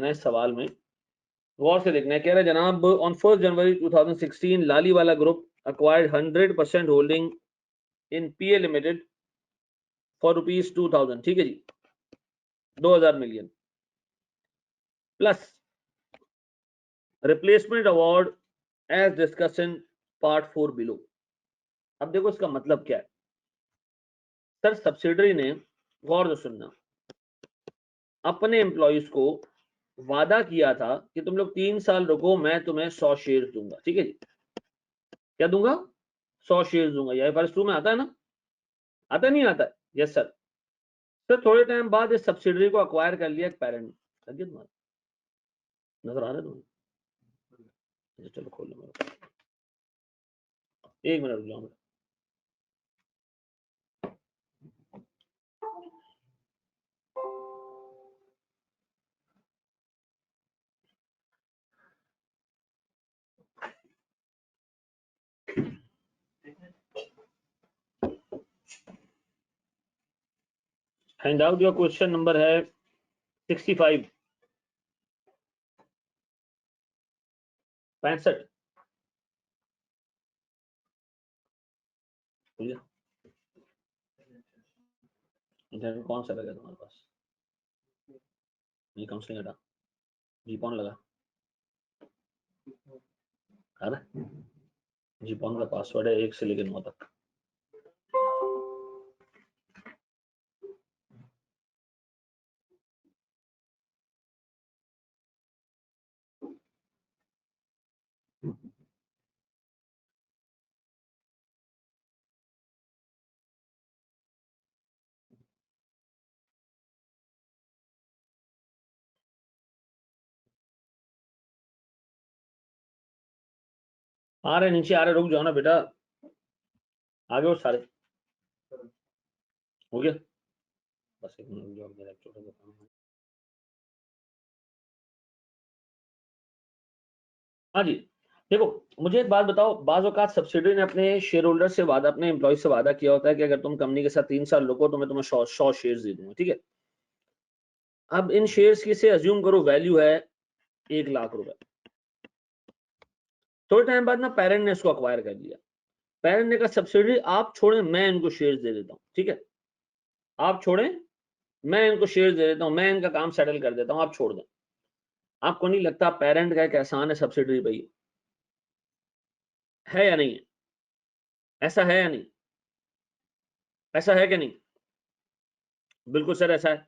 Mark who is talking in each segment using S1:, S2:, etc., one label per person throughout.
S1: नए सवाल में गौर से देखना है। कह रहे जनाब on 1 January 2016 Laliwala group acquired 100% holding in PA limited for ₹2000। ठीक है जी, 2000 million plus replacement award as discuss in part 4 below. अब देखो इसका मतलब क्या है सर। सब्सिडरी ने, गौर से सुनना, अपने एम्प्लॉइज को वादा किया था कि तुम लोग 3 साल रुको, मैं तुम्हें 100 शेयर दूंगा। ठीक है जी, क्या दूंगा? 100 शेयर दूंगा। यह फर्स्ट 2 में आता है ना? आता नहीं आता है? Yes sir. सर थोड़े टाइम बाद इस सब्सिडरी को अक्वायर कर लिया एक पैरेंट। नजर आ रहा है तुम्हें? चलो खोल लो, एक मिनट रुक जाओ। Find out your question number है 65 65। इंटरनेट कौन सा लगा तुम्हारे पास? ये काउंसलिंग हटा, जीपॉन लगा। अरे जीपॉन का पासवर्ड है 1 से लेकर 9 तक। आ रहे नीचे आ रहे, रुक जाओ ना बेटा, आगे वो सारे हो गया। बस एक मिनट रुक जाओ, मेरा छोटा सा काम है। हाँ जी, देखो मुझे एक बात बताओ, बाज़ औक़ात सब्सिडरी ने अपने शेयर होल्डर से वादा, अपने एम्प्लॉय से वादा किया होता है कि अगर तुम कंपनी के साथ 3 साल रुको तो मैं तुम्हें 100 शेयर्स दे दूंगा। ठीक है, अब इन शेयर्स की से अज्यूम करो वैल्यू है 1 लाख रुपए। थोड़े टाइम बाद ना पेरेंट ने इसको अक्वायर कर लिया। पेरेंट ने कहा सब्सिडरी आप छोड़ें, मैं इनको शेयर्स दे देता हूँ। ठीक है, आप छोड़ें, मैं इनको शेयर्स दे देता हूँ, मैं इनका काम सेटल कर देता हूँ, आप छोड़ दें। आपको नहीं लगता पेरेंट का एक एहसान है सब्सिडरी पे? है या नहीं है? ऐसा है या नहीं? ऐसा है कि नहीं? बिल्कुल सर ऐसा है।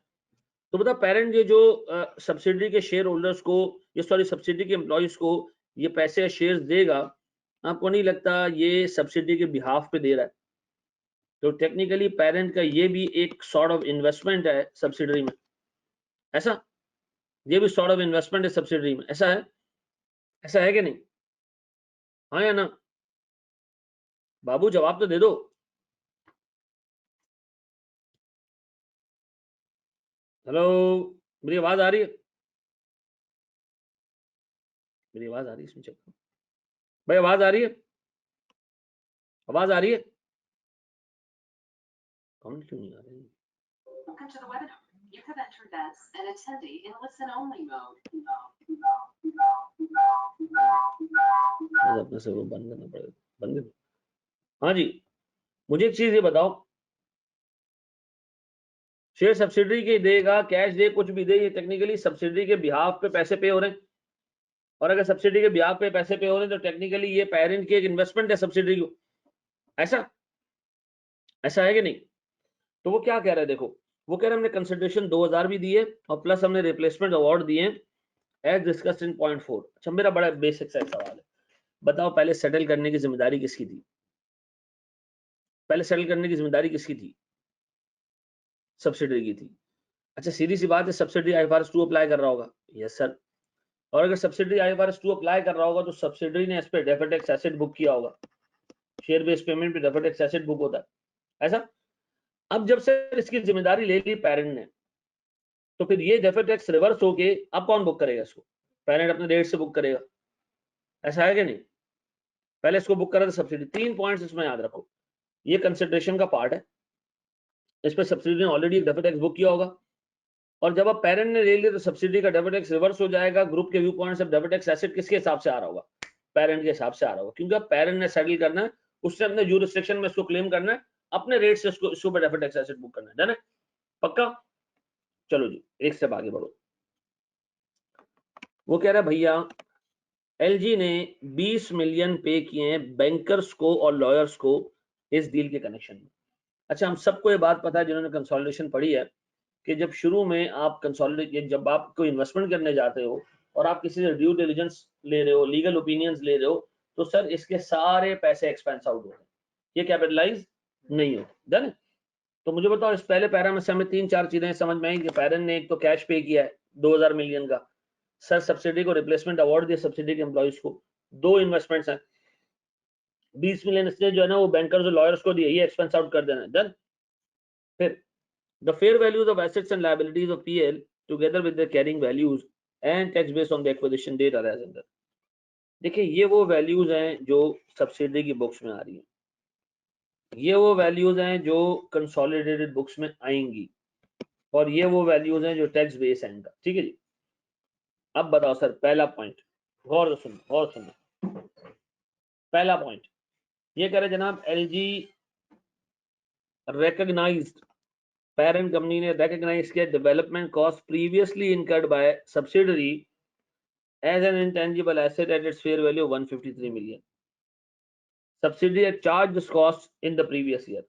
S1: तो बता पेरेंट ये जो सब्सिडरी के शेयर होल्डर्स को, ये सॉरी सब्सिडरी के एम्प्लॉइज को ये पैसे या शेयर्स देगा, आपको नहीं लगता ये सब्सिडरी के बिहाफ पे दे रहा है? तो टेक्निकली पेरेंट का ये भी एक सॉर्ट ऑफ इन्वेस्टमेंट है सब्सिडरी में। ऐसा ये भी सॉर्ट ऑफ इन्वेस्टमेंट है सब्सिडरी में। ऐसा है? ऐसा है कि नहीं? हाँ या ना? बाबू जवाब तो दे दो। हेलो, मेरी आवाज आ रही है? मेरी आवाज आ रही है इसमें? चेक करो भाई, आवाज आ रही है? आवाज आ रही है? कमेंट क्यों नहीं आ रही? Welcome to the webinar. You have entered as an attendee in listen-only mode. अपने से वो बंद करना पड़ेगा, बंद कर। हाँ जी, मुझे एक चीज ये बताओ, शेयर सब्सिडरी के देगा, कैश दे, कुछ भी दे, ये टेक्निकली सब्सिडरी के बिहाफ पे पैसे पे हो रहे हैं। और अगर सब्सिडी के बिहाफ पे पैसे पे हो रहे हैं तो टेक्निकली ये पेरेंट की एक इन्वेस्टमेंट है सब्सिडरी को। ऐसा ऐसा है कि नहीं? तो वो क्या कह रहे हैं देखो, वो कह रहे हैं हमने कंसिडरेशन 2000 भी दिए और प्लस हमने रिप्लेसमेंट अवार्ड दिए एज डिस्कस्ड इन पॉइंट 4। अच्छा, मेरा बड़ा बेसिक सा सवाल है, बताओ पहले सेटल करने की जिम्मेदारी किसकी थी? पहले सेटल करने की जिम्मेदारी किसकी थी? सब्सिडरी की थी। अच्छा सीधी सी बात है, सब्सिडरी आईएफआरएस 2 अप्लाई कर रहा होगा? Yes sir. और अगर सब्सिडरी आईएफआरएस 2 अप्लाई कर रहा होगा तो सब्सिडरी ने इस पे डेफर्ड टैक्स एसेट बुक किया होगा। शेयर बेस्ड पेमेंट पे डेफर्ड टैक्स एसेट बुक होता है। ऐसा? अब जब से इसकी जिम्मेदारी ले ली पेरेंट ने, तो फिर ये डेफर्ड टैक्स रिवर्स होके अब कौन बुक करेगा इसको? पेरेंट अपने रेट से बुक करेगा। ऐसा है कि नहीं? पहले इसको बुक करा था सब्सिडी। 3 पॉइंट्स इसमें याद रखो, ये कंसिडरेशन का पार्ट है, इस पर सब्सिडी ने ऑलरेडी डेफर्ड टैक्स बुक किया होगा और जब आप पेरेंट ने ले लिया तो सब्सिडी का डेबिट टैक्स रिवर्स हो जाएगा। ग्रुप के व्यू पॉइंट से डेबिट टैक्स एसेट किसके हिसाब से आ रहा होगा? पेरेंट के हिसाब से आ रहा होगा, क्योंकि अब पेरेंट ने सेटल करना है, उसने अपने ज्यूरिसडिक्शन में इसको क्लेम करना है, अपने रेट से इसको पर डेबिट टैक्स एसेट बुक करना है। डन है? पक्का? चलो जी, एक स्टेप आगे बढ़ो। वो कह रहा है भैया एलजी ने 20 मिलियन पे किए हैं बैंकर्स को और लॉयर्स को इस डील के कनेक्शन में। अच्छा, हम सबको ये बात पता है जिन्होंने कंसोलिडेशन पढ़ी है कि जब शुरू में आप कंसोलिडेट, जब आप कोई इन्वेस्टमेंट करने जाते हो और आप किसी से ड्यू डिलिजेंस ले रहे हो, लीगल ओपिनियंस ले रहे हो, तो सर इसके सारे पैसे एक्सपेंस आउट होते हैं, ये कैपिटलाइज नहीं होते। डन? तो मुझे बताओ, इस पहले पैरा में से हमें 3-4 चीजें समझ में आई कि पेरेंट ने एक तो कैश पे किया है 2000 मिलियन का, सर सब्सिडी को रिप्लेसमेंट अवार्ड दिया सब्सिडी के एम्प्लॉइज को, 2 इन्वेस्टमेंट्स हैं, 20 मिलियन इसने जो है ना वो बैंकर्स और लॉयर्स को दिए, ये एक्सपेंस आउट कर देना। डन? फिर the fair values of assets and liabilities of PL together with their carrying values and tax based on the acquisition date are as under। देखिए ये वो वैल्यूज हैं जो सब्सिडी की बुक्स में आ रही हैं, ये वो वैल्यूज हैं जो कंसोलिडेटेड बुक्स में आएंगी, और ये वो वैल्यूज हैं जो टैक्स बेस हैं इनका। ठीक है जी? अब बताओ सर, पहला पॉइंट गौर से सुनो, गौर सुनो। पहला पॉइंट ये कह रहे जनाब एलजी recognized, parent company ने recognize किया development cost previously incurred by subsidiary as an intangible asset at its fair value of 153 million. Subsidiary had charged this cost in the previous year।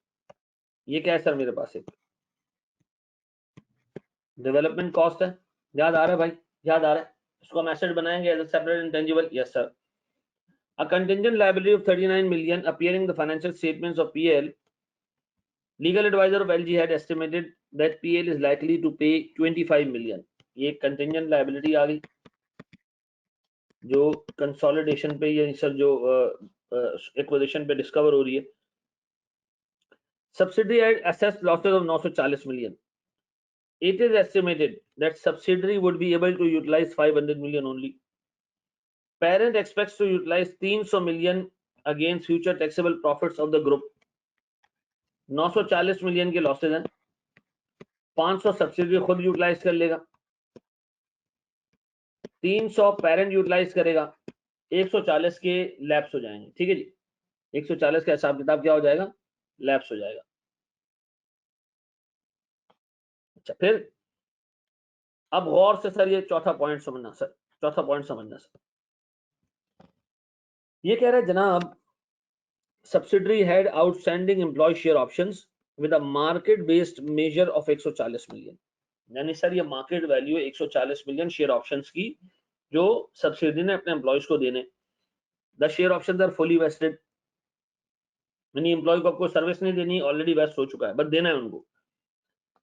S1: ये क्या है sir? मेरे पास एक development cost है, याद आ रहा है भाई? याद आ रहा है? इसको हम एसेट बनाएंगे as a separate intangible. Yes sir. A contingent liability of 39 million appearing in the financial statements of PL. Legal advisor of LG had estimated that PL is likely to pay 25 million। ये contingent liability आ गई जो consolidation पे, ये sir जो acquisition पे discover हो रही है। Subsidiary had assessed losses of 940 million। It is estimated that subsidiary would be able to utilize 500 million only। Parent expects to utilize 300 million against future taxable profits of the group। 940 million के losses हैं, 500 subsidy खुद utilise कर लेगा, 300 parent utilise करेगा, 140 के lapse हो जाएंगे। ठीक है जी? 140 का हिसाब किताब क्या हो जाएगा? लैप्स हो जाएगा। अच्छा, फिर अब गौर से सर ये चौथा पॉइंट समझना सर, चौथा पॉइंट समझना सर। ये कह रहे हैं जनाब subsidiary had outstanding employee share options with a market based measure of 140 million. यानी सर ये मार्केट वैल्यू है 140 मिलियन शेयर ऑप्शंस की जो सब्सिडी ने अपने एम्प्लॉयज को देने। The share options are fully vested, यानी एम्प्लॉय को आपको सर्विस नहीं देनी, ऑलरेडी वेस्ट हो चुका है, बस देना है उनको।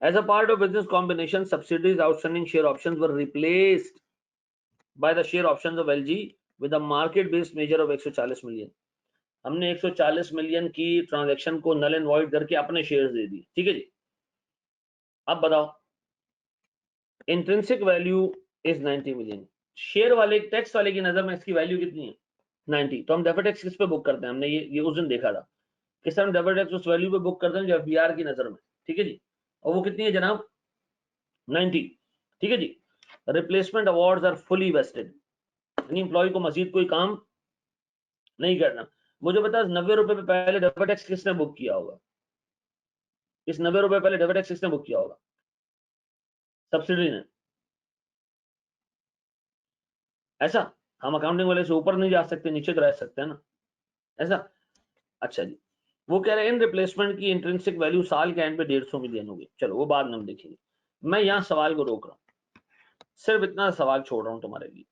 S1: As a part of business combination, subsidiaries outstanding share options were replaced by the share options of LG with a market-based measure of 140 million। हमने 140 मिलियन की ट्रांजैक्शन को नल एंड वॉइड करके अपने शेयर्स दे दिए। ठीक है जी? अब बताओ, intrinsic value is 90 million. Share वाले टैक्स वाले की नजर में इसकी वैल्यू कितनी है? 90। तो हम डेफर टैक्स किस पे बुक करते हैं? हमने ये उस दिन देखा था कि सर हम डेफर टैक्स उस वैल्यू पे बुक करते हैं जो एफबीआर की नजर में। ठीक है जी? और वो कितनी है जनाब? 90। ठीक है जी? Replacement awards are fully vested, यानी एम्प्लॉय को मजीद कोई काम नहीं करना। मुझे बता 90 रुपए पे पहले डेफर टैक्स किसने बुक किया होगा? इस 90 रुपए पहले डेफर टैक्स किसने बुक किया होगा? सब्सिडी ने। ऐसा? हम अकाउंटिंग वाले से ऊपर नहीं जा सकते, नीचे तो रह सकते हैं ना? ऐसा? अच्छा जी। वो कह रहे हैं इन रिप्लेसमेंट की इंट्रिंसिक वैल्यू साल के एंड पे 150 मिलियन होगी। चलो वो बाद में हम देखेंगे, मैं यहाँ सवाल को रोक रहा हूँ, सिर्फ इतना सवाल छोड़ रहा हूँ तुम्हारे लिए।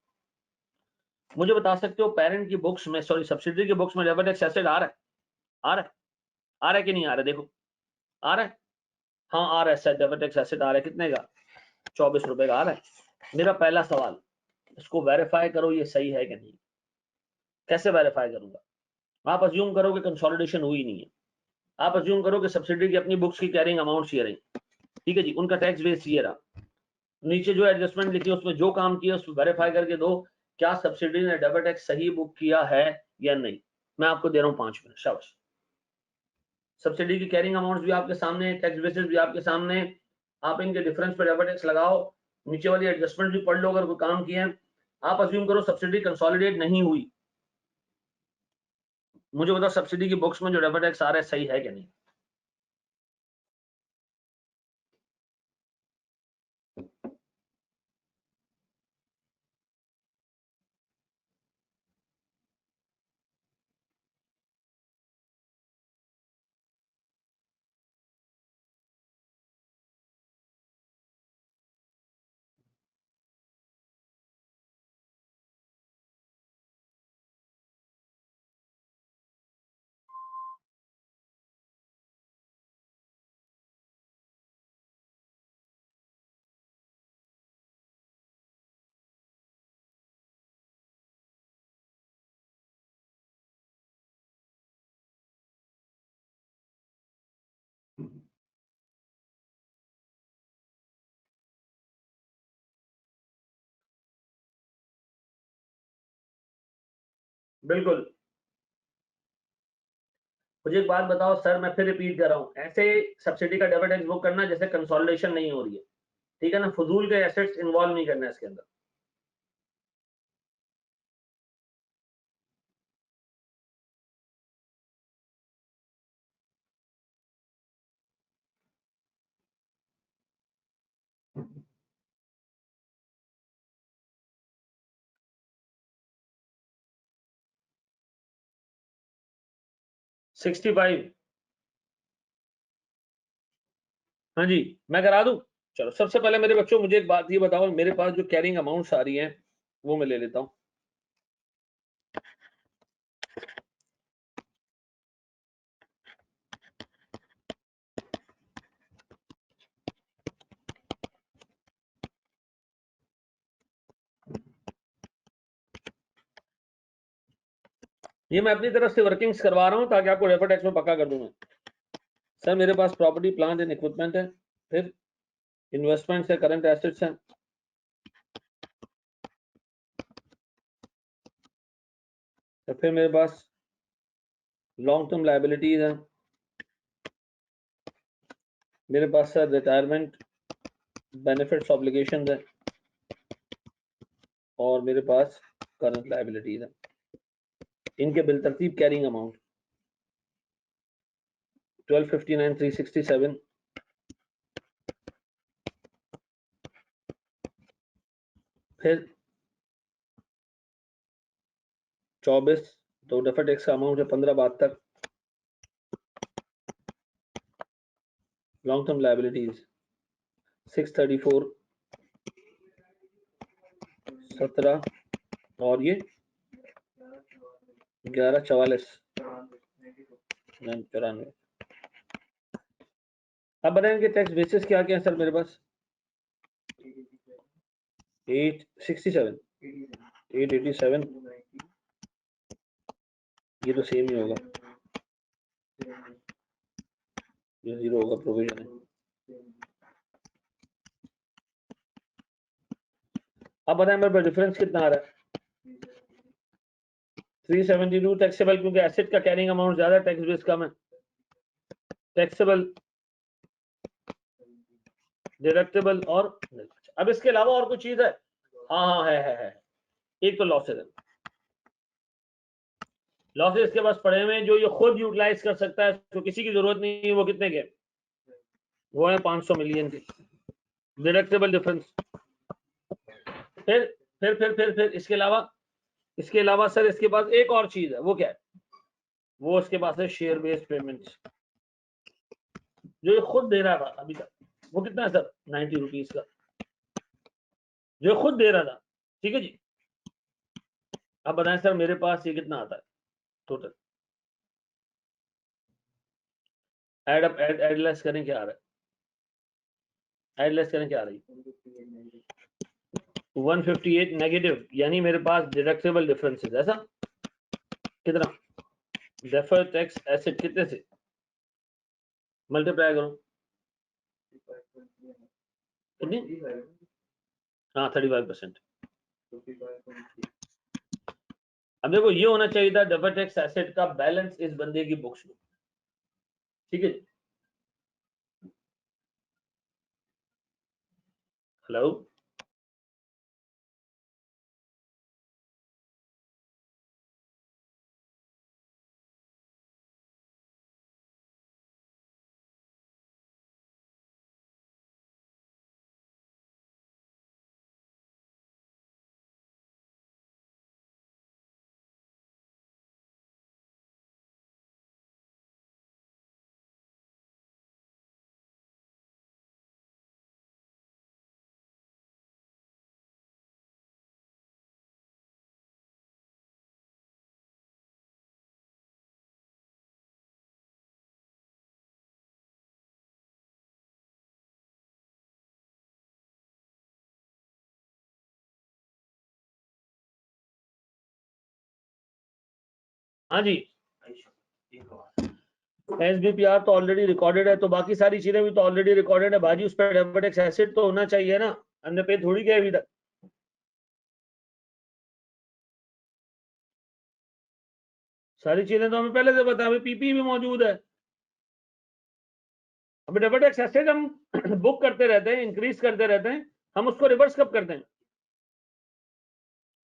S1: मुझे बता सकते हो पेरेंट की बुक्स में, सॉरी सब्सिडरी की बुक्स में डेबिट टैक्स एसेट आ रहा है? आ रहा है? आ रहा है कि नहीं आ रहा है? देखो आ रहा है। हाँ आ रहा है सर, डेबिट टैक्स एसेट आ रहा है। कितने का? 24 रुपए का आ रहा है। मेरा पहला सवाल, इसको वेरीफाई करो ये सही है कि नहीं। कैसे वेरीफाई करूंगा? आप अज्यूम करो कि कंसोलिडेशन हुई नहीं है, आप अज्यूम करो कि सब्सिडी की अपनी बुक्स की कैरिंग अमाउंट ये रही। ठीक है जी? उनका टैक्स बेस ये रहा, नीचे जो एडजस्टमेंट लिखी है उसमें जो काम किया उसको वेरीफाई करके दो क्या सब्सिडी ने डेबिट टैक्स सही बुक किया है या नहीं। मैं आपको दे रहा हूँ 5 मिनट, शाबाश। सब्सिडी की कैरिंग अमाउंट्स भी आपके सामने, टैक्स बेसिस भी आपके सामने, आप इनके डिफरेंस पे डेबिट टैक्स लगाओ, नीचे वाली एडजस्टमेंट भी पढ़ लो अगर कोई काम किया है। आप अज्यूम करो सब्सिडी कंसोलिडेट नहीं हुई, मुझे बताओ सब्सिडी की बुक्स में जो डेबिट टैक्स आ रहा है सही है कि नहीं? बिल्कुल। मुझे एक बात बताओ सर, मैं फिर रिपीट कर रहा हूँ, ऐसे सब्सिडी का डेबिट टैक्स बुक करना जैसे कंसोलिडेशन नहीं हो रही है, ठीक है ना, फजूल के एसेट्स इन्वॉल्व नहीं करना है इसके अंदर। सिक्सटी फाइव, हाँ जी, मैं करा दूं। चलो सबसे पहले मेरे बच्चों मुझे एक बात ये बताओ, मेरे पास जो कैरिंग अमाउंट्स आ रही हैं वो मैं ले लेता हूं। ये मैं अपनी तरफ से वर्किंग्स करवा रहा हूं ताकि आपको डेबिट टैक्स में पक्का कर दूं मैं। सर मेरे पास प्रॉपर्टी प्लांट एंड इक्विपमेंट है, फिर इन्वेस्टमेंट्स है, करंट एसेट्स हैं, तो फिर मेरे पास लॉन्ग टर्म लायबिलिटीज हैं, मेरे पास सर रिटायरमेंट बेनिफिट्स ऑब्लिगेशंस है, और मेरे पास करंट लायबिलिटीज है। इनके बिल तरतीब कैरिंग अमाउंट 1259,367, फिर 24, तो डेफर्ड टैक्स का अमाउंट है 1572, लॉन्ग टर्म लायबिलिटीज 634, 17, और ये 1144, 94। अब बताएं कि टैक्स बेसिस क्या क्या है सर मेरे पास? 867, 887, ये तो सेम ही होगा, ये जीरो होगा, प्रोविजन है। अब बताएं मेरे पास डिफरेंस कितना आ रहा है? 372 टैक्सेबल, क्योंकि एसेट का कैरिंग अमाउंट ज्यादा, टैक्स बेस कम है। टैक्सेबल, डिडक्टेबल, और अब इसके अलावा और कुछ चीज है? हाँ हाँ है। एक तो लॉसेज है, लॉसेज इसके पास पड़े हुए हैं जो ये खुद यूटिलाइज कर सकता है, तो किसी की जरूरत नहीं है। वो कितने के? वो है 500 मिलियन के डिडक्टेबल डिफरेंस। फिर इसके अलावा सर इसके पास एक और चीज है, वो क्या है? वो इसके पास है शेयर बेस्ड पेमेंट्स, जो ये खुद दे रहा था अभी तक। वो कितना है सर? 90 रुपीज का, जो खुद दे रहा था, ठीक है जी। अब बताएं सर मेरे पास ये कितना आता है total? Add up add less करें, क्या आ रहा है? एड लेस करें, क्या आ रही है? 158 नेगेटिव, यानी मेरे पास डिडक्टेबल डिफरेंसेस, ऐसा कितना? डेफर्ड टैक्स एसेट कितने से मल्टीप्लाई करो? कितनी? हाँ 35%। अब देखो ये होना चाहिए था डेफर्ड टैक्स एसेट का बैलेंस इस बंदे की बुक्स में, ठीक है। हेलो, हाँ जी, SBPR तो ऑलरेडी रिकॉर्डेड है, तो बाकी सारी चीजें भी तो ऑलरेडी रिकॉर्डेड है बाजी, उस पर डेबिट टैक्स एसेट तो होना चाहिए ना, हमने पे थोड़ी किया अभी तक। सारी चीजें तो हमें पहले से पता है, हमें पीपी भी मौजूद है। अभी डेबिट टैक्स एसेट हम बुक करते रहते हैं, इंक्रीज करते रहते हैं, हम उसको रिवर्स कब करते हैं?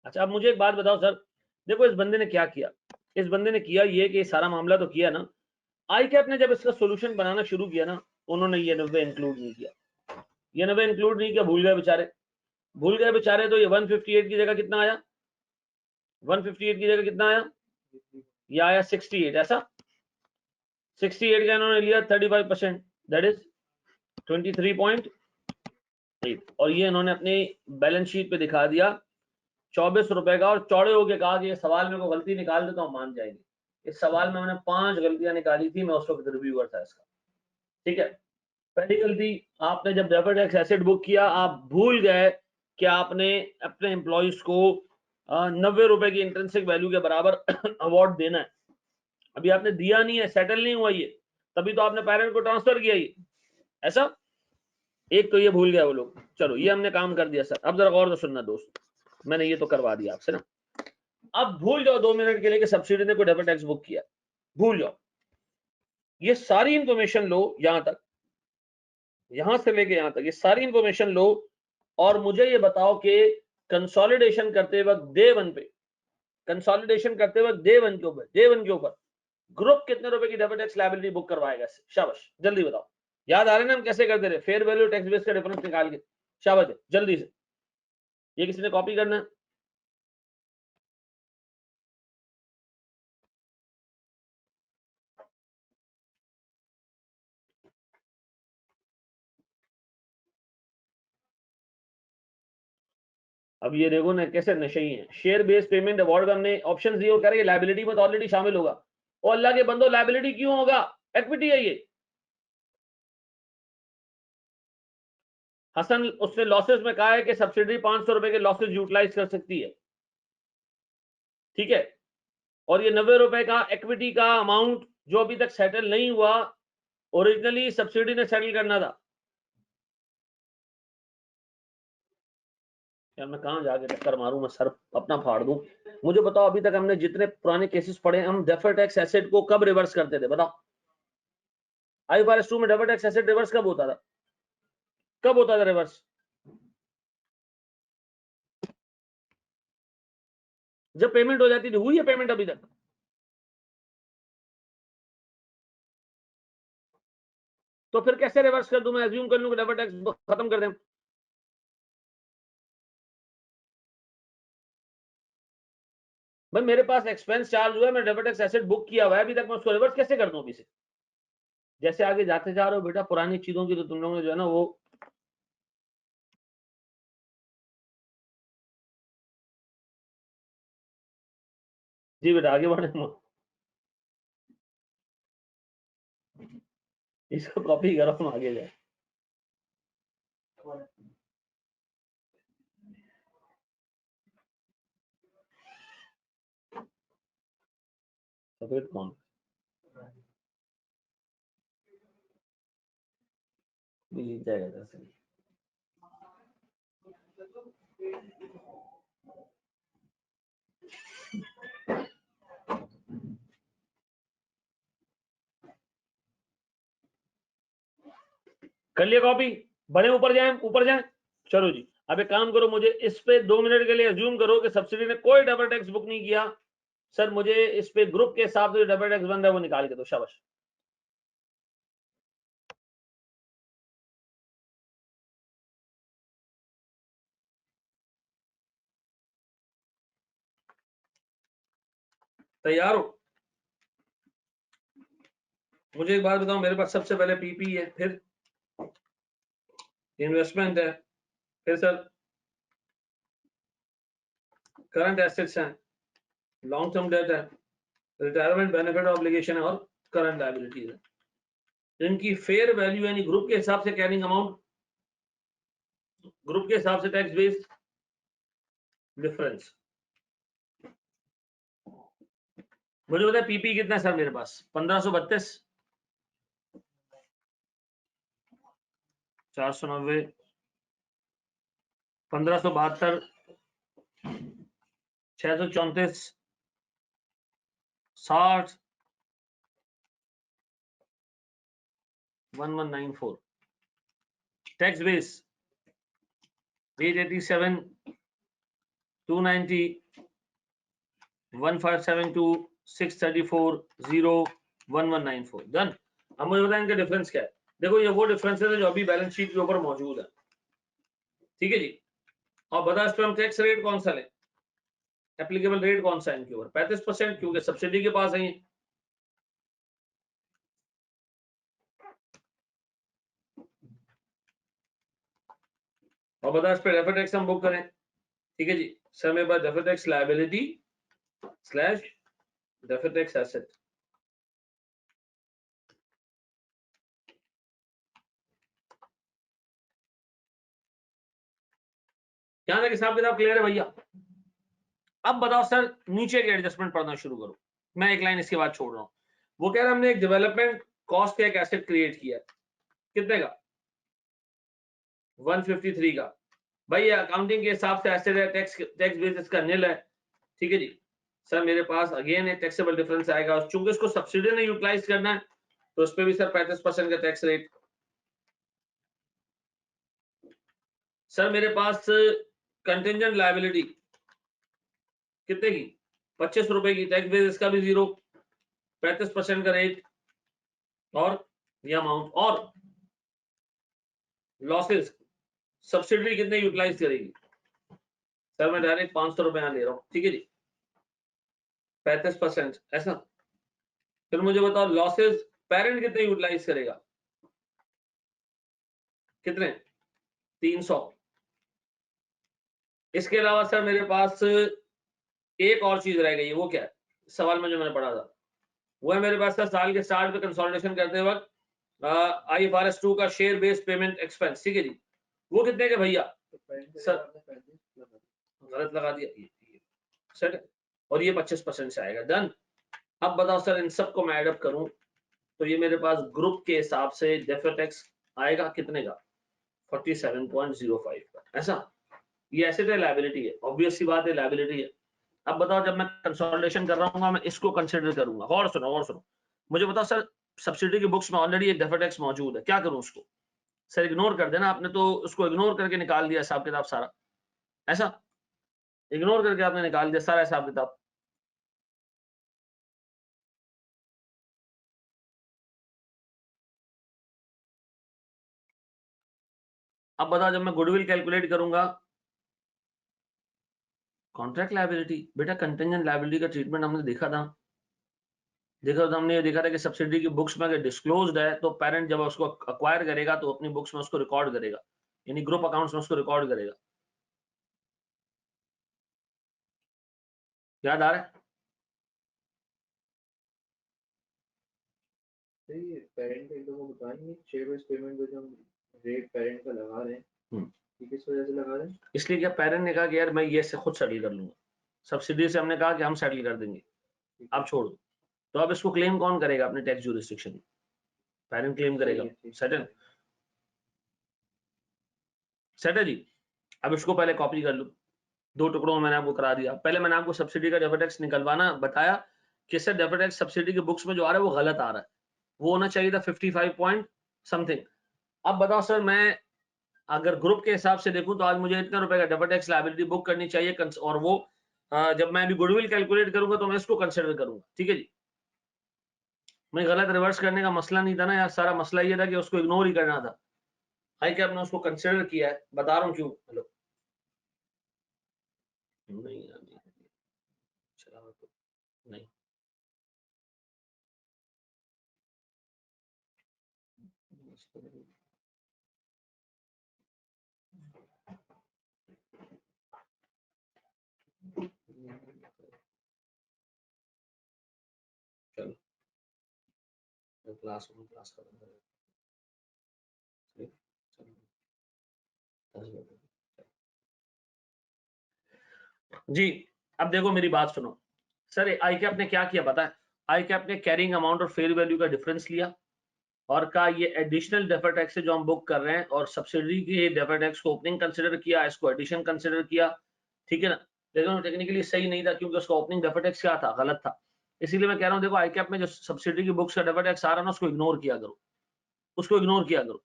S1: अच्छा, अब मुझे एक बात बताओ सर, देखो इस बंदे ने क्या किया, इस बंदे ने किया ये कि सारा मामला तो किया ना, आई कैप ने जब इसका सोल्यूशन बनाना शुरू किया ना, उन्होंने ये 90 इंक्लूड नहीं किया, ये 90 इंक्लूड नहीं किया, भूल गए बेचारे, भूल गए बेचारे, तो ये 158 की जगह कितना आया, 158 की जगह कितना आया, ये आया 68, ऐसा 68 का इन्होंने लिया 35%, दैट इज 23.8, और ये इन्होंने अपनी बैलेंस शीट पे दिखा दिया 24 रुपए का, और चौड़े होके कहा कि ये सवाल में कोई गलती निकाल दे तो हम मान जाएंगे। इस सवाल में मैंने 5 गलतियां निकाली थी, मैं उस वक्त रिव्यूअर था इसका, ठीक है। पहली गलती, आपने जब डेबिट टैक्स एसेट बुक किया, आप भूल गए कि आपने अपने एम्प्लॉइज को 90 रुपए की इंट्रिंसिक वैल्यू के बराबर अवार्ड देना है, अभी आपने दिया नहीं है, सेटल नहीं हुआ ये, तभी तो आपने पेरेंट को ट्रांसफर किया ये, ऐसा। एक तो ये भूल गया वो लोग, चलो ये हमने काम कर दिया सर। अब जरा और तो सुनना दोस्त, मैंने ये तो करवा दिया आपसे ना, अब भूल जाओ 2 मिनट के लिए कि सब्सिडी ने कोई डेबिट टैक्स बुक किया, भूल जाओ, ये सारी इंफॉर्मेशन लो, यहां तक, यहां से लेके यहां तक, ये सारी इंफॉर्मेशन लो, और मुझे ये बताओ कि कंसोलिडेशन करते वक्त डे वन पे, कंसोलिडेशन करते वक्त डे वन के ऊपर ग्रुप कितने रुपए की डेबिट टैक्स लायबिलिटी बुक करवाएगा? शाबाश, जल्दी बताओ, याद आ रहे ना हम कैसे करते रहे, फेयर वैल्यू टैक्स बेस का डिफरेंस निकाल के, शाबाश जल्दी से, ये किसी ने कॉपी करना है? अब ये देखो ना कैसे नशे हैं, शेयर बेस्ड पेमेंट अवार्ड में हमने ऑप्शन दिए, कह रहे हैं लायबिलिटी में तो ऑलरेडी शामिल होगा, और अल्लाह के बंदो लायबिलिटी क्यों होगा, इक्विटी है ये। हसन उसने लॉसेस में कहा है कि सब्सिडी 500 रुपए के लॉसेस यूटिलाइज कर सकती है, ठीक है, और ये 90 रुपए का इक्विटी का अमाउंट जो अभी तक सेटल नहीं हुआ, ओरिजिनली सब्सिडी ने सेटल करना था। यार मैं कहां जाके टक्कर मारूं, मैं सर अपना फाड़ दूं। मुझे बताओ अभी तक हमने जितने पुराने केसेस पढ़े, हम डेफर्ड टैक्स एसेट को कब रिवर्स करते थे, बताओ। IFRS 2 में डेफर्ड टैक्स एसेट रिवर्स कब होता था, कब होता था रिवर्स? जब पेमेंट हो जाती थी, हुई है पेमेंट अभी तक? तो फिर कैसे रिवर्स कर दूं, मैं एज्यूम कर लूं कि डेफर्ड टैक्स खत्म कर दें। भाई मेरे पास एक्सपेंस चार्ज हुआ है, मैं डेबिट टैक्स एसेट बुक किया हुआ है, अभी तक मैं उसको रिवर्स कैसे कर दूं अभी से? जैसे आगे जाते जा रहे हो बेटा, पुरानी चीजों की तो तुम लोगों ने जो है ना वो, जी बेटा आगे बढ़े, इसको कॉपी करो, हम आगे जाए। सफेद कौन, जीत जाएगा दरअसल। कर लिया कॉपी, बड़े ऊपर जाए, ऊपर जाए, चलो जी, अब एक काम करो, मुझे इस पे 2 मिनट के लिए अज्यूम करो कि सब्सिडी ने कोई डेबिट टैक्स बुक नहीं किया। सर मुझे इस पे ग्रुप के हिसाब से जो डेबिट टैक्स बन रहा है वो निकाल के दो, शाबाश। तैयार हो? मुझे एक बात बताओ, मेरे पास सबसे पहले पीपी है, फिर इन्वेस्टमेंट है, फिर सर करंट एसेट्स हैं, लॉन्ग टर्म डेट है, रिटायरमेंट बेनिफिट ऑब्लिगेशन है और करंट लायबिलिटीज है। इनकी फेयर वैल्यू यानी ग्रुप के हिसाब से कैरिंग अमाउंट, ग्रुप के हिसाब से टैक्स बेस डिफरेंस। मुझे पता है पीपी कितना है सर मेरे पास, 1532, 490, 1572, 634, 60, 1194। Tax base 887, 290, 1572, 634, 0, 1194। डन। अब मुझे बताएं इनका डिफरेंस क्या है। देखो ये वो डिफरेंस है जो अभी बैलेंस शीट के ऊपर मौजूद है, ठीक है जी। और बता इस पर हम टैक्स रेट कौन सा लें, एप्लीकेबल रेट कौन सा है इनके ऊपर, 35%, क्योंकि सब्सिडी के पास है। और बता इस पर डेफर्ड टैक्स हम बुक करें, ठीक है जी। सर मेरे पास deferred tax liability slash deferred tax asset, यहां तक हिसाब किताब क्लियर है भैया? अब बताओ सर नीचे के एडजस्टमेंट पढ़ना शुरू करो, मैं एक लाइन इसके बाद छोड़ रहा हूं। वो कह रहा है हमने एक डेवलपमेंट कॉस्ट का एक एसेट क्रिएट किया, कितने का, 153 का। भाई अकाउंटिंग के हिसाब से एसेट है, टैक्स बेसिस का निल है, ठीक है जी। सर मेरे पास अगेन एक टैक्सेबल डिफरेंस आएगा, चूंकि इसको सब्सिडी ने यूटिलाइज करना है तो उस पर भी सर 35% का टैक्स रेट। सर मेरे पास कंटिंजेंट लायबिलिटी कितने की, 25 रुपए की, टैक्स बेसिस का भी 0, 35% का रेट और ये अमाउंट। और लॉसेस सब्सिडी कितने यूटिलाइज करेगी, सर मैं डायरेक्ट 500 रुपए यहाँ ले रहा हूँ, ठीक है जी, 35%, ऐसा। फिर मुझे बताओ लॉसेस पेरेंट कितने यूटिलाइज करेगा, कितने, 300। इसके अलावा सर मेरे पास एक और चीज रह गई है, वो क्या है, सवाल में जो मैंने पढ़ा था वो है मेरे पास सर साल के स्टार्ट पे कंसोलिडेशन करते वक्त IFRS 2 का शेयर बेस्ड पेमेंट एक्सपेंस, ठीक है जी, वो कितने के भैया, सर गलत लगा दिया, सर और ये 25% से आएगा। डन। अब बताओ सर इन सबको मैं एडअप करूं तो ये मेरे पास ग्रुप के हिसाब से डेफर्ड टैक्स आएगा कितने का, 47.05 का, ऐसा। ये एसेट है लायबिलिटी है, ऑब्वियस सी बात है लायबिलिटी है। अब बताओ जब मैं कंसोलिडेशन कर रहा हूँ मैं इसको कंसिडर करूंगा, और सुनो और सुनो। मुझे बताओ सर सब्सिडी की बुक्स में ऑलरेडी एक डेफर्ड टैक्स मौजूद है, क्या करूं उसको, सर इग्नोर कर देना, आपने तो उसको इग्नोर करके निकाल दिया हिसाब किताब सारा, ऐसा इग्नोर करके आपने निकाल दिया सारा हिसाब किताब। अब बताओ जब मैं गुडविल कैलकुलेट करूंगा, कॉन्ट्रैक्ट लायबिलिटी, बेटा कंटिंजेंट लायबिलिटी का ट्रीटमेंट हमने देखा था हमने ये देखा था कि सब्सिडी की बुक्स में अगर डिस्क्लोज्ड है तो पेरेंट जब उसको अक्वायर करेगा तो अपनी बुक्स में उसको रिकॉर्ड करेगा, यानी ग्रुप अकाउंट्स में उसको रिकॉर्ड करेगा। याद आ रहा है?
S2: ये पेरेंट एक लोगों को बताएंगे शेयर बेस्ड पेमेंट जो हम रेट पेरेंट का लगा रहे हैं ये किस वजह से लगा रहे हैं,
S1: इसलिए क्या पेरेंट ने कहा कि यार मैं ये से खुद सेटल कर लूंगा, सब्सिडी से हमने कहा कि हम सेटल कर देंगे, आप छोड़ दो। तो अब इसको क्लेम कौन करेगा अपने टैक्स ज्यूरिसडिक्शन, पेरेंट क्लेम करेगा, सेटल, सेटल जी। अब इसको पहले कॉपी कर लो, दो टुकड़ों में मैंने आपको करा दिया। पहले मैंने आपको सब्सिडी का डेफर्ड टैक्स निकलवाना बताया कि सर डेफर्ड टैक्स सब्सिडी के बुक्स में जो आ रहा है वो गलत आ रहा है, वो होना चाहिए था 55 पॉइंट समथिंग। अब बताओ सर मैं अगर ग्रुप के हिसाब से देखूं तो आज मुझे इतने रुपए का डेफर्ड टैक्स लायबिलिटी बुक करनी चाहिए, और वो जब मैं अभी गुडविल कैलकुलेट करूंगा तो मैं इसको कंसिडर करूंगा। ठीक है जी, मैं गलत रिवर्स करने का मसला नहीं था ना यार, सारा मसला ये था कि उसको इग्नोर ही करना था। हाई कैप ने उसको कंसिडर किया है, बता रहा हूँ क्यों। हेलो नहीं यार, नहीं चला तो नहीं, चलो क्लास खत्म करें। जी, अब देखो मेरी बात सुनो सर, आई कैप ने क्या किया पता है? आई कैप ने कैरिंग अमाउंट और फेयर वैल्यू का डिफरेंस लिया और कहा ये एडिशनल डेफर्ड टैक्स है जो हम बुक कर रहे हैं, और सब्सिडी के डेफर्ड टैक्स को ओपनिंग कंसिडर किया, इसको एडिशन कंसिडर किया। ठीक है ना, लेकिन टेक्निकली सही नहीं था क्योंकि उसका ओपनिंग डेफर्ड टैक्स क्या था, गलत था। इसीलिए मैं कह रहा हूँ देखो आई कैप में जो सब्सिडी की बुक्स का डेफर्ड टैक्स आ रहा है ना, उसको इग्नोर किया करो, उसको इग्नोर किया करो।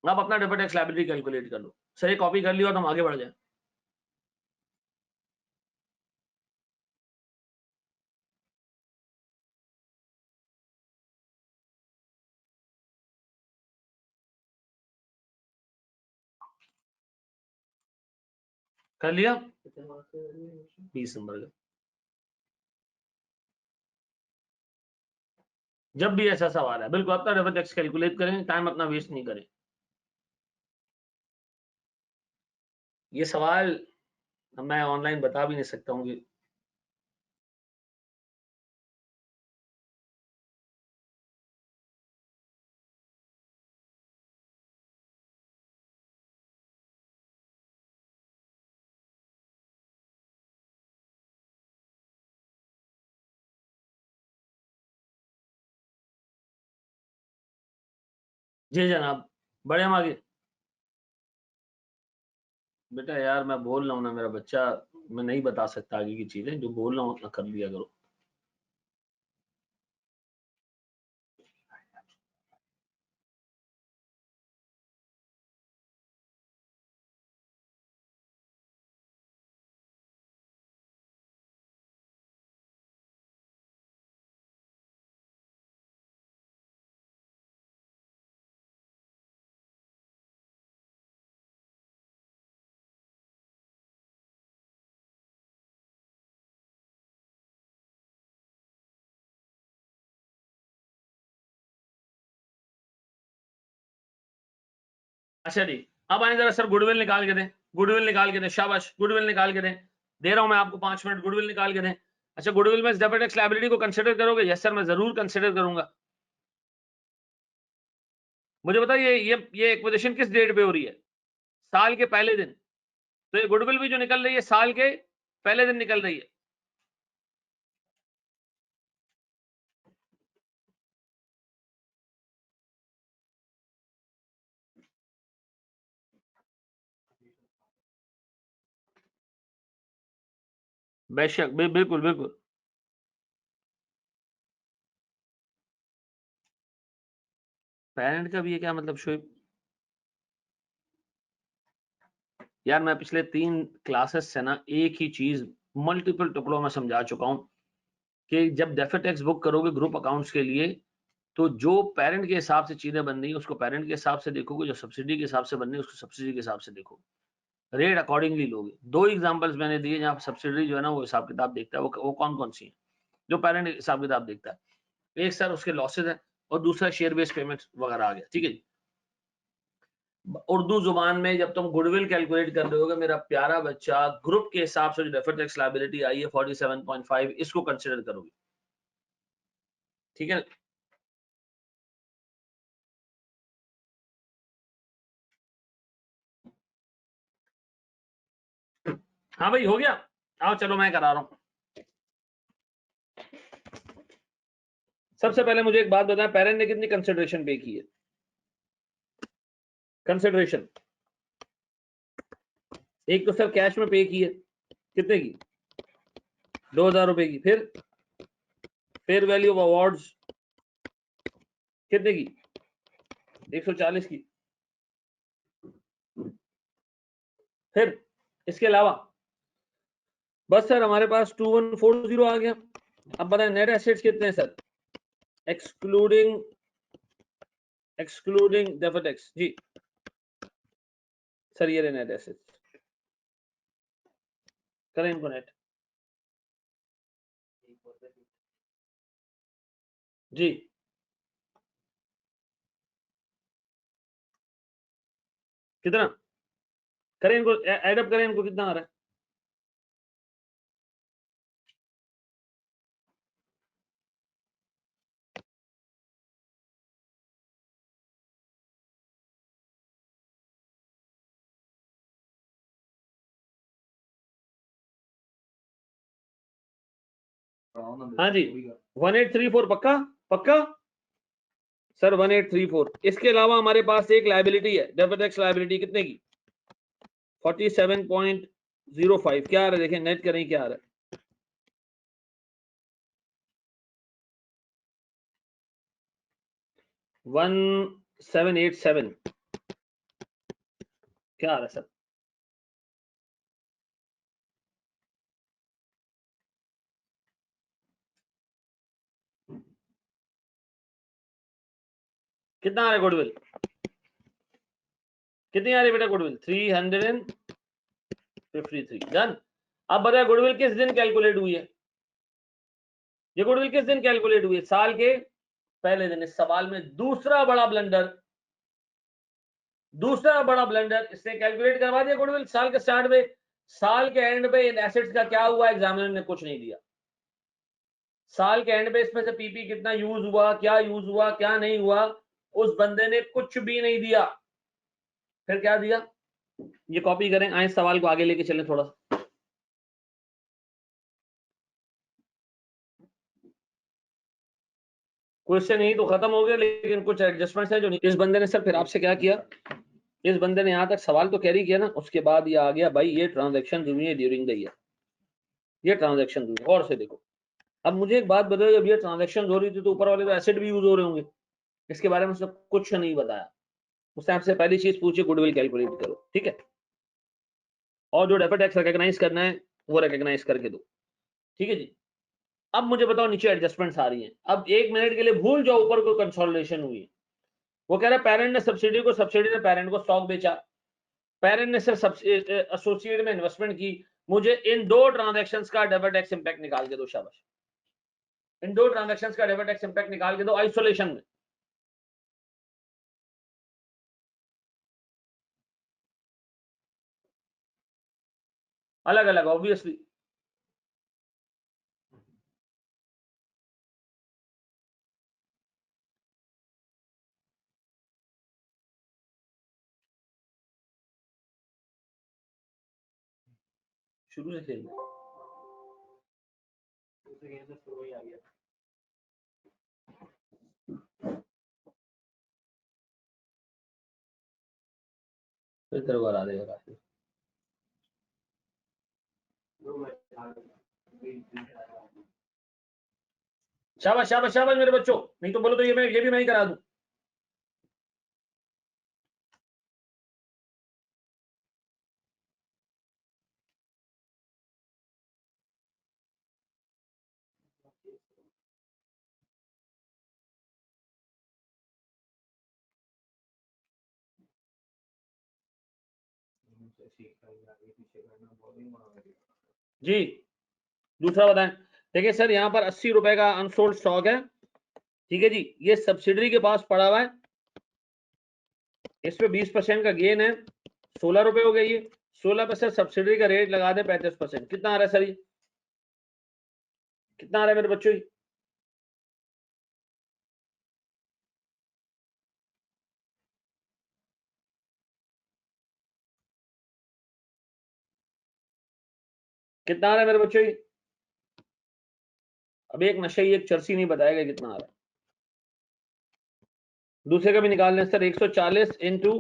S1: आप अपना डेफर्ड टैक्स लायबिलिटी कैलकुलेट कर लो। सर ये कॉपी कर लिया तो हम आगे बढ़ जाए। कर लिया 20 नंबर का। जब भी ऐसा सवाल है बिल्कुल अपना डेफर्ड टैक्स कैलकुलेट करें, टाइम अपना वेस्ट नहीं करें। ये सवाल मैं ऑनलाइन बता भी नहीं सकता हूँ कि जी जनाब, बड़े हम आगे। बेटा यार मैं बोल रहा हूँ ना, मेरा बच्चा, मैं नहीं बता सकता आगे की चीजें, जो बोल रहा हूँ उतना कर लिया करो। अच्छा जी, अब आए जरा सर गुडविल निकाल के दें, गुडविल निकाल के दें, शाबाश गुडविल निकाल के दें। दे रहा हूं मैं आपको 5 मिनट, गुडविल निकाल के दें। अच्छा गुडविल में डेफर्ड टैक्स लायबिलिटी को कंसीडर करोगे? यस सर मैं जरूर कंसीडर करूंगा। मुझे बताइए ये एक्विजिशन किस डेट पे हो रही है? साल के पहले दिन। तो ये गुडविल भी जो निकल रही है साल के पहले दिन निकल रही है। बेशक बिल्कुल बिल्कुल। पेरेंट का भी है क्या मतलब शोएब? यार मैं पिछले 3 क्लासेस से ना एक ही चीज मल्टीपल टुकड़ों में समझा चुका हूं कि जब डेफर्ड टैक्स बुक करोगे ग्रुप अकाउंट्स के लिए, तो जो पेरेंट के हिसाब से चीजें बन रही है उसको पेरेंट के हिसाब से देखोगे, जो सब्सिडी के हिसाब से बन रही है उसको सब्सिडी के हिसाब से देखोगे, रेट अकॉर्डिंगली लोगे। 2 एग्जांपल्स मैंने दिए जहां सब्सिडी जो है ना वो हिसाब किताब देखता है, वो कौन कौन सी है जो पेरेंट हिसाब किताब देखता है? एक सर उसके लॉसेज है और दूसरा शेयर बेस्ड पेमेंट वगैरह आ गया। ठीक है जी, उर्दू जुबान में जब तुम गुडविल कैलकुलेट कर रहे होगे मेरा प्यारा बच्चा, ग्रुप के हिसाब से जो डेफर्ड टैक्स लायबिलिटी आई है 47.5, इसको कंसिडर करोगे। ठीक है, हाँ भाई हो गया। आओ चलो मैं करा रहा हूं। सबसे पहले मुझे एक बात बताएं, पेरेंट ने कितनी कंसिडरेशन पे की है? कंसिडरेशन एक तो सर कैश में पे की है, कितने की? 2000 रुपए की। फिर फेयर वैल्यू ऑफ अवार्ड्स कितने की? 140 की। फिर इसके अलावा बस सर हमारे पास 2140 आ गया। अब बताएं नेट एसेट्स कितने हैं सर, एक्सक्लूडिंग डेफर्ड टैक्स जी सर, ये रहे नेट एसेट्स, करें इनको नेट जी, कितना करें इनको, ऐड अप करें इनको, कितना आ रहा है? हाँ जी 1834 पक्का पक्का सर 1834। इसके अलावा हमारे पास एक लायबिलिटी है, डेफर्ड टैक्स लायबिलिटी, कितने की 47.05, क्या आ रहा है देखें, नेट करें क्या आ रहा है, 1787 क्या आ रहा है सर, कितना आ रहा है गुडविल, कितनी आ रही है बेटा गुडविल, 353 डन। अब बताया गुडविल किस दिन कैलकुलेट हुई है, ये गुडविल किस दिन कैलकुलेट हुई है, साल के पहले दिन। इस सवाल में दूसरा बड़ा ब्लंडर इसने कैलकुलेट करवा दिया गुडविल साल के स्टार्ट में। साल के एंड पे इन एसेट्स का क्या हुआ, एग्जामिनर ने कुछ नहीं दिया। साल के एंड पे इसमें से पीपी कितना यूज हुआ, क्या नहीं हुआ, उस बंदे ने कुछ भी नहीं दिया। फिर क्या दिया, ये कॉपी करें, आए सवाल को आगे लेके चलें थोड़ा सा। क्वेश्चन यही तो खत्म हो गया, लेकिन कुछ एडजस्टमेंट्स है जो नहीं। इस बंदे ने सर फिर आपसे क्या किया, इस बंदे ने यहां तक सवाल तो कैरी किया ना, उसके बाद ये आ गया भाई ये ट्रांजैक्शन हुई है ड्यूरिंग द ईयर, ये ट्रांजैक्शन हुई है। और से देखो, अब मुझे एक बात बताओ, जब ये ट्रांजैक्शन हो रही थी तो ऊपर वाले तो एसेट भी यूज हो रहे होंगे, इसके बारे में उसने कुछ नहीं बताया। उसने आपसे पहली चीज पूछी गुडविल कैलकुलेट करो, ठीक है, और जो डेफर्ड टैक्स रिकॉग्नाइज करना है वो रिकॉग्नाइज करके दो, ठीक है जी। अब मुझे बताओ नीचे एडजस्टमेंट्स आ रही हैं, अब 1 मिनट के लिए भूल जाओ ऊपर कोई कंसोलिडेशन हुई है। वो कह रहा है पेरेंट ने सब्सिडी ने पेरेंट को स्टॉक बेचा, पेरेंट ने सिर्फ एसोसिएट में इन्वेस्टमेंट की। मुझे इन दो ट्रांजैक्शंस का डेफर्ड टैक्स इंपैक्ट निकाल के दो, शाबाश, इन दो ट्रांजैक्शंस का डेफर्ड टैक्स इंपैक्ट निकाल के दो आइसोलेशन में। अलग अलग ऑब्वियसली, शुरू से खेलना फिर तेरे को हरा देगा काफी। शाबाश शाबाश शाबाश मेरे बच्चों, नहीं तो बोलो तो ये भी मैं ही करा दूं। जी दूसरा बताएं, देखिए सर यहाँ पर 80 रुपए का अनसोल्ड स्टॉक है, ठीक है जी, ये सब्सिडरी के पास पड़ा हुआ है, इस पे 20% का गेन है, 16 रुपए हो गई, ये 16% सब्सिडरी का रेट लगा दे 35%, कितना आ रहा है सर, ये कितना आ रहा है मेरे बच्चों, कितना आ रहा है मेरे बच्चों, अब एक नशे एक चर्सी नहीं बताएगा कितना आ रहा है। दूसरे का भी निकाल लें सर, 140 इंटू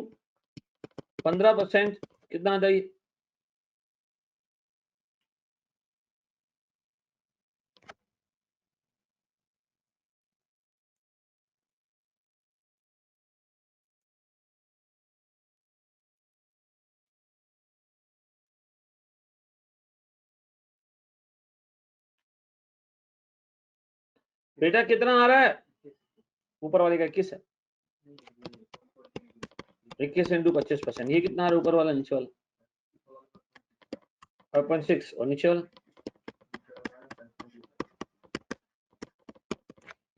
S1: 15%, कितना आता है, बेटा कितना आ रहा है? ऊपर वाले का 21 है, 21 इंटू 25%, ये कितना आ रहा है ऊपर वाला, नीचे वाला 5.6 और नीचे वाला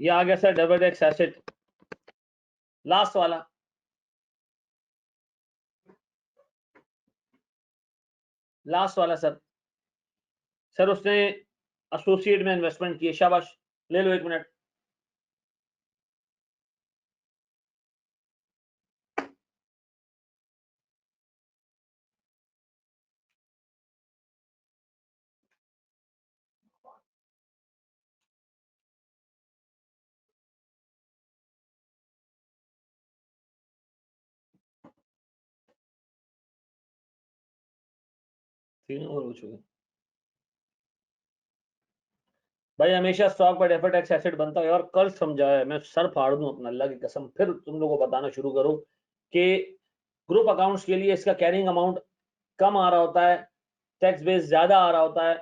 S1: ये आ गया sir debit x asset, last वाला सर उसने एसोसिएट में इन्वेस्टमेंट किए, शाबाश, ले लो 1 मिनट। तीन और हो चुके भाई, हमेशा स्टॉक पर डेफर टैक्स एसेट बनता है और कल समझा है, मैं सर फाड़ दूं अपना, अल्लाह की कसम, फिर तुम लोगों को बताना शुरू करो कि ग्रुप अकाउंट्स के लिए इसका कैरिंग अमाउंट कम आ रहा होता है, टैक्स बेस ज्यादा आ रहा होता है,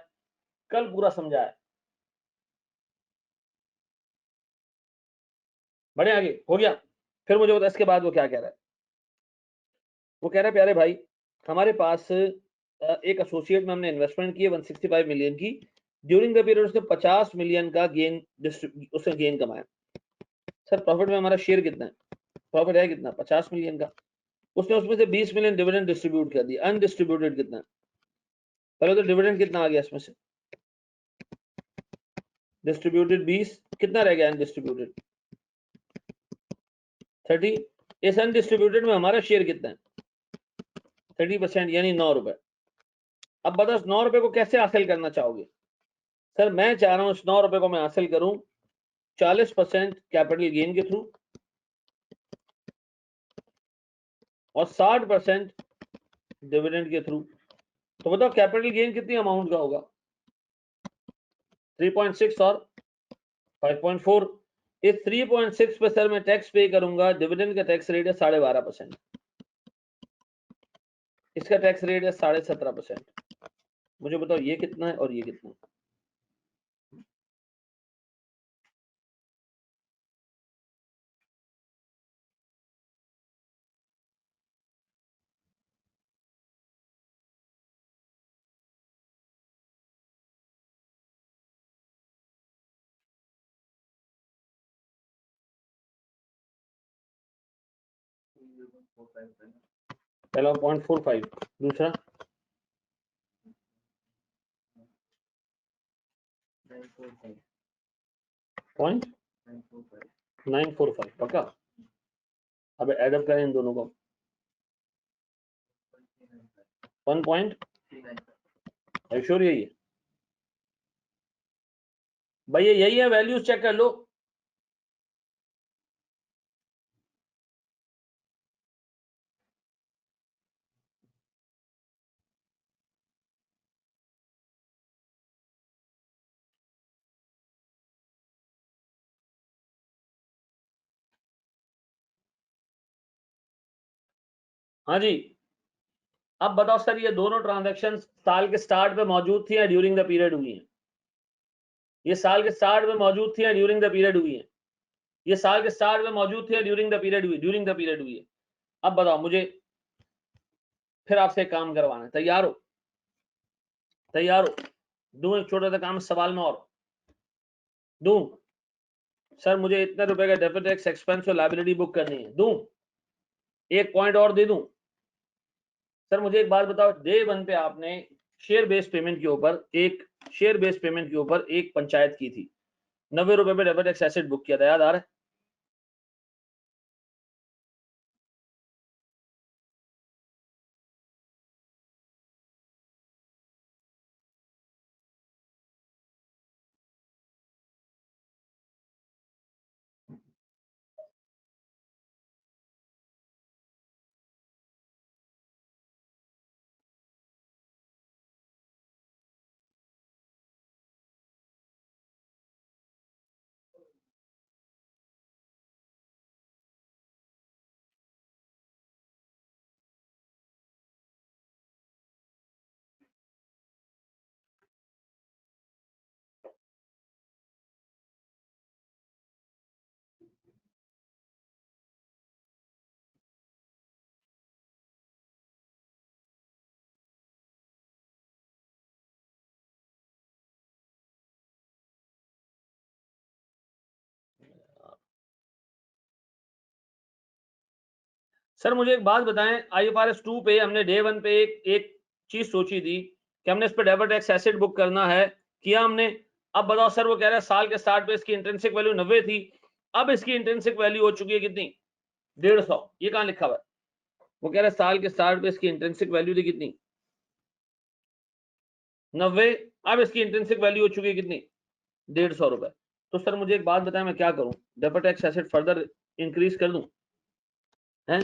S1: कल पूरा समझा है। बढ़े आगे, हो गया। फिर मुझे बता इसके बाद वो क्या कह रहा है। वो कह रहा है प्यारे भाई, हमारे पास एक एसोसिएट में हमने इन्वेस्टमेंट की है 165 मिलियन की, ड्यूरिंग द पीरियड उसने 50 मिलियन का गेन उसने गेन कमाया। सर प्रॉफिट में हमारा शेयर कितना है? प्रॉफिट है कितना? 50 मिलियन का। उसने उसमें से 20 मिलियन डिविडेंड डिस्ट्रीब्यूट कर दिया, अनडिस्ट्रीब्यूटेड कितना? पहले तो डिविडेंड कितना आ गया इसमें से, डिस्ट्रीब्यूटेड 20, कितना रह गया अनडिस्ट्रीब्यूटेड? 30। इस अनडिस्ट्रीब्यूटेड में हमारा शेयर कितना है? 30%, यानी 9 रुपए। अब बताओ 9 रुपए को कैसे हासिल करना चाहोगे? सर मैं चाह रहा हूं इस 9 रुपए को मैं हासिल करूं 40% कैपिटल गेन के थ्रू और 60% डिविडेंड के थ्रू। तो बताओ कैपिटल गेन कितनी अमाउंट का होगा? 3.6 और 5.4। इस 3.6 पे सर मैं टैक्स पे करूंगा, डिविडेंड का टैक्स रेट है 12.5%, इसका टैक्स रेट है 17.5%। मुझे बताओ ये कितना है और ये कितना है? पहला 0.45, दूसरा 0.945, पक्का? अब एडअप करें इन दोनों को, 1. श्योर यही है भाई, ये यही है, वैल्यूज चेक कर लो। हाँ जी, अब बताओ सर ये दोनों ट्रांजैक्शन साल के स्टार्ट पे मौजूद थी या ड्यूरिंग द पीरियड हुई है? ये साल के स्टार्ट में मौजूद थी या ड्यूरिंग द पीरियड हुई है? ये साल के स्टार्ट में मौजूद थी या ड्यूरिंग द पीरियड हुई? ड्यूरिंग द पीरियड हुई है। अब बताओ मुझे, फिर आपसे एक काम करवाना है, तैयार हो? तैयार हो? दूं एक छोटा सा काम सवाल में और दूं? सर मुझे इतने रुपए का डेबिट टैक्स एक्सपेंस और लायबिलिटी बुक करनी है, दूं? एक पॉइंट और दे दूं? सर मुझे एक बात बताओ, डे 1 पे आपने शेयर बेस्ड पेमेंट के ऊपर एक पंचायत की थी, 90 रुपए पे डेबिट टैक्स एसेट बुक किया था, याद आ रहा है? सर मुझे एक बात बताएं, IFRS 2 पे हमने डे 1 पे एक चीज सोची थी कि हमने इस पे डेबिट टैक्स एसेट बुक करना है, किया हमने। अब बताओ सर, वो कह रहा है साल के स्टार्ट पे इसकी इंट्रिंसिक वैल्यू 90 थी, अब इसकी इंट्रिंसिक वैल्यू हो चुकी है कितनी? 150। ये कहां लिखा हुआ है? वो कह रहा है साल के स्टार्ट पे इसकी इंट्रिंसिक वैल्यू थी कितनी? 90। अब इसकी इंट्रिंसिक वैल्यू हो चुकी है कितनी? 150 रुपए। तो सर मुझे एक बात बताएं, मैं क्या करूं? Debit tax asset further increase कर दूं? हैं?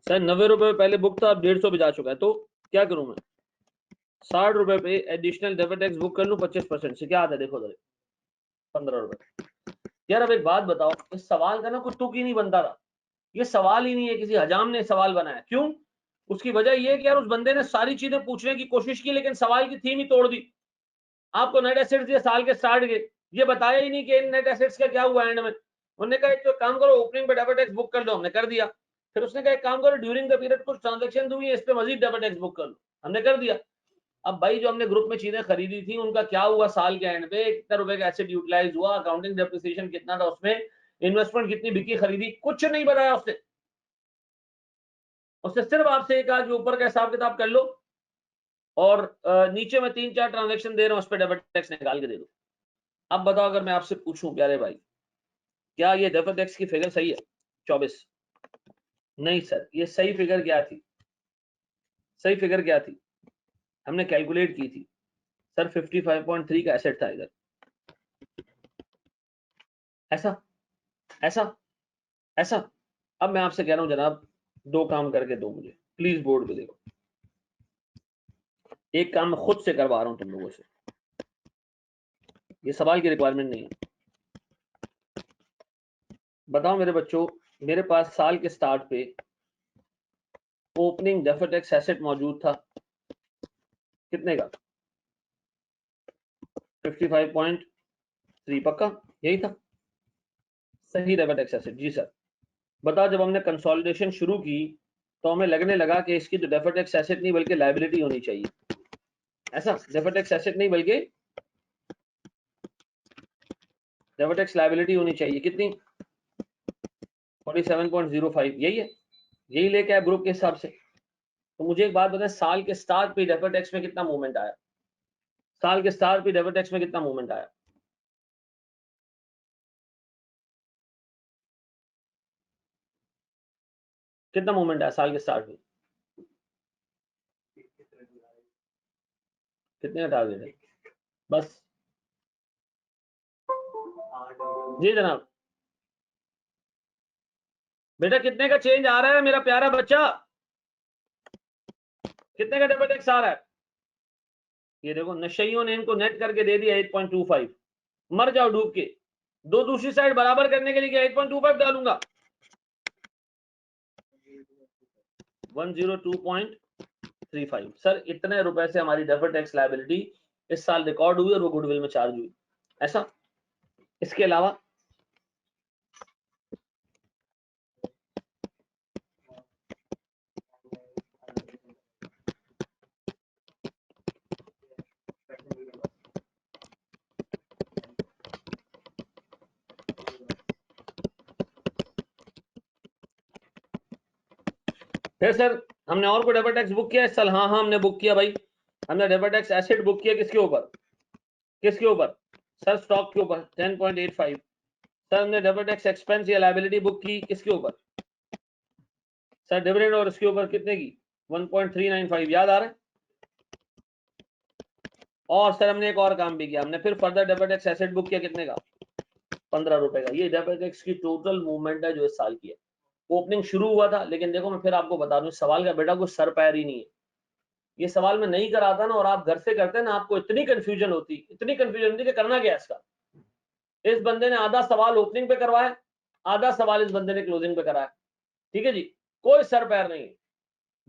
S1: सर 90 रुपए पहले बुक था, अब 150 भी जा चुका है, तो क्या करूं मैं? 60 रुपए पे एडिशनल डेबिट टैक्स बुक कर लूं 25% से? क्या आता है देखो जरा, 15 रुपए। यार अब एक बात बताओ, इस सवाल का ना कुछ तुक ही नहीं बनता था। ये सवाल ही नहीं है, किसी हजाम ने सवाल बनाया। क्यों? उसकी वजह ये है कि यार उस बंदे ने सारी चीजें पूछने की कोशिश की, लेकिन सवाल की थीम ही तोड़ दी। आपको नेट एसेट्स दिए साल के स्टार्ट के, ये बताया ही नहीं कि इन नेट एसेट्स का क्या हुआ एंड में। उन्होंने कहा एक तो काम करो, ओपनिंग पे डेबिट टैक्स बुक कर दो, हमने कर दिया। फिर उसने कहा एक काम करो, ड्यूरिंग द पीरियड कुछ ट्रांजेक्शन हुई है, इस पे मजीद डेबिट टैक्स बुक कर लो, हमने कर दिया। अब भाई जो हमने ग्रुप में चीजें खरीदी थी उनका क्या हुआ साल के एंड पे? कितना रुपए का एसेट यूटिलाइज हुआ, अकाउंटिंग डेप्रिसिएशन कितना था उसमें, इन्वेस्टमेंट कितनी बिकी खरीदी, कुछ नहीं बताया उसने। उसने सिर्फ आपसे कहा कि ऊपर का हिसाब किताब कर लो और नीचे में 3-4 ट्रांजेक्शन दे रहा हूं, उस पर डेबिट टैक्स निकाल के दे दो। अब बताओ, अगर मैं आपसे पूछूं प्यारे भाई, क्या ये डेबिट टैक्स की फिगर सही है 24? नहीं सर, ये सही फिगर क्या थी? सही फिगर क्या थी? हमने कैलकुलेट की थी सर, 55.3 का एसेट था इधर। ऐसा ऐसा ऐसा। अब मैं आपसे कह रहा हूं जनाब, दो काम करके दो मुझे प्लीज, बोर्ड पे देखो। एक काम मैं खुद से करवा रहा हूं तुम लोगों से, ये सवाल की रिक्वायरमेंट नहीं है। बताओ मेरे बच्चों, मेरे पास साल के स्टार्ट पे ओपनिंग डेफर्ड टैक्स एसेट मौजूद था कितने का? 55.3 पक्का यही था? सही डेफर्ड टैक्स एसेट जी सर। बताओ जब हमने कंसोलिडेशन शुरू की तो हमें लगने लगा कि इसकी तो डेफर्ड टैक्स एसेट नहीं बल्कि लायबिलिटी होनी चाहिए। ऐसा, डेफर्ड टैक्स एसेट नहीं बल्कि डेफर्ड टैक्स लायबिलिटी होनी चाहिए। कितनी? 47.05। यही है, यही लेके आए ग्रुप के हिसाब से। तो मुझे एक बात बताएं, साल के स्टार्ट पे डेफर्ड टैक्स में कितना मूवमेंट आया? साल के स्टार्ट पे डेफर्ड टैक्स में कितना मूवमेंट आया? कितना मूवमेंट आया साल के स्टार्ट में? कितने का टारगेट है? बस जी जनाब। बेटा कितने का चेंज आ रहा है मेरा प्यारा बच्चा? कितने का डेबिट टैक्स आ रहा है? ये देखो, नशइयों ने इनको नेट करके दे दिया 8.25। मर जाओ डूब के। दो दूसरी साइड बराबर करने के लिए क्या 8.25 डालूंगा? 102.35। सर इतने रुपए से हमारी डेफर्ड टैक्स लायबिलिटी इस साल रिकॉर्ड हुई और वो गुडविल में चार्ज हुई। ऐसा। इसके अलावा फिर सर हमने और को डेबिट टैक्स बुक किया इस साल? हाँ हाँ हमने बुक किया भाई। हमने डेबिट टैक्स एसेट बुक किया किसके ऊपर? किसके ऊपर? सर स्टॉक के ऊपर 10.85। सर हमने डेबिट टैक्स एक्सपेंस या लायबिलिटी बुक की किसके ऊपर? सर डिविडेंड और इसके ऊपर कितने की? 1.395। याद आ रहा है? और सर हमने एक और काम भी किया, हमने फिर further debit tax asset book किया कितने का? 15 रुपए का। ये डेबिट टैक्स की टोटल मूवमेंट है जो इस साल की है। ओपनिंग शुरू हुआ था, लेकिन देखो मैं फिर आपको बता दूं, सवाल का बेटा कुछ सर पैर ही नहीं है। ये सवाल मैं नहीं कराता ना और आप घर से करते ना, आपको इतनी कंफ्यूजन होती कि करना क्या है इसका। इस बंदे ने आधा सवाल ओपनिंग पे करवाया, आधा सवाल इस बंदे ने क्लोजिंग पे कराया। ठीक है जी, कोई सर पैर नहीं है।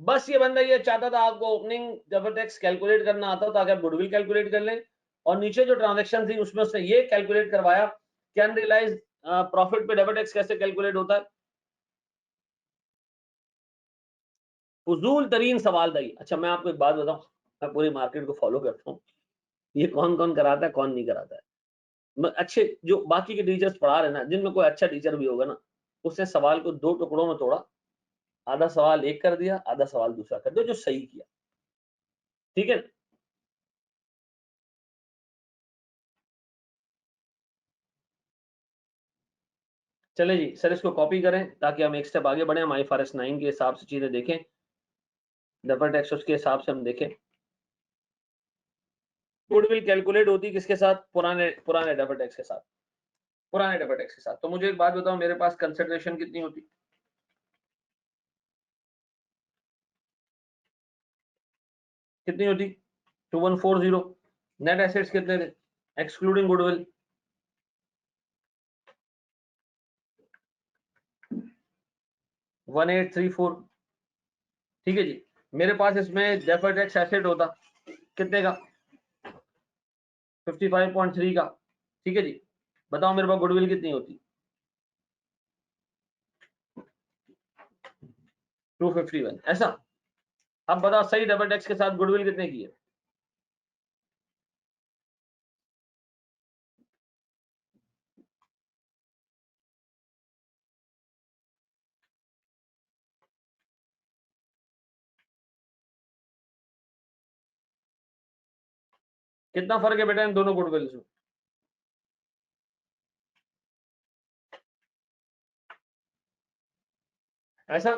S1: बस ये बंदा ये चाहता था आपको ओपनिंग डेबिट टैक्स कैलकुलेट करना आता ताकि आप गुडविल कैलकुलेट कर लें, और नीचे जो ट्रांजेक्शन थी उसमें उसने ये कैलकुलेट करवाया कि अनरियलाइज्ड प्रॉफिट पे डेबिट टैक्स कैसे कैलकुलेट होता है। फजूल तरीन सवाल था ये। अच्छा मैं आपको एक बात बताऊं, मैं पूरी मार्केट को फॉलो करता हूँ, ये कौन-कौन कराता है, कौन नहीं कराता है। अच्छे जो बाकी के टीचर्स पढ़ा रहे हैं ना, जिनमें कोई अच्छा टीचर भी होगा ना, उसने सवाल को 2 टुकड़ों में तोड़ा, आधा सवाल एक कर दिया, आधा सवाल दूसरा कर दिया, जो सही किया। ठीक है? चले जी, सर इसको कॉपी करें ताकि हम एक स्टेप आगे बढ़े, हम IFRS 9 के हिसाब से चीजें देखें, डेफर्ड टैक्स उसके हिसाब से हम देखें। गुडविल कैलकुलेट होती किसके साथ? पुराने डेफर्ड टैक्स के साथ, पुराने डेफर्ड टैक्स के साथ। तो मुझे एक बात बताओ, मेरे पास कंसिडरेशन कितनी होती? कितनी होती? 2140। नेट एसेट्स कितने थे एक्सक्लूडिंग गुडविल? 1834। ठीक है जी, मेरे पास इसमें डेफर्ड टैक्स एसेट होता कितने का? 55.3 का। ठीक है जी, बताओ मेरे पास गुडविल कितनी होती? 251। ऐसा? अब बताओ सही डेफर्ड टैक्स के साथ गुडविल कितने की है? कितना फर्क है बेटा इन दोनों गुडविल में? ऐसा?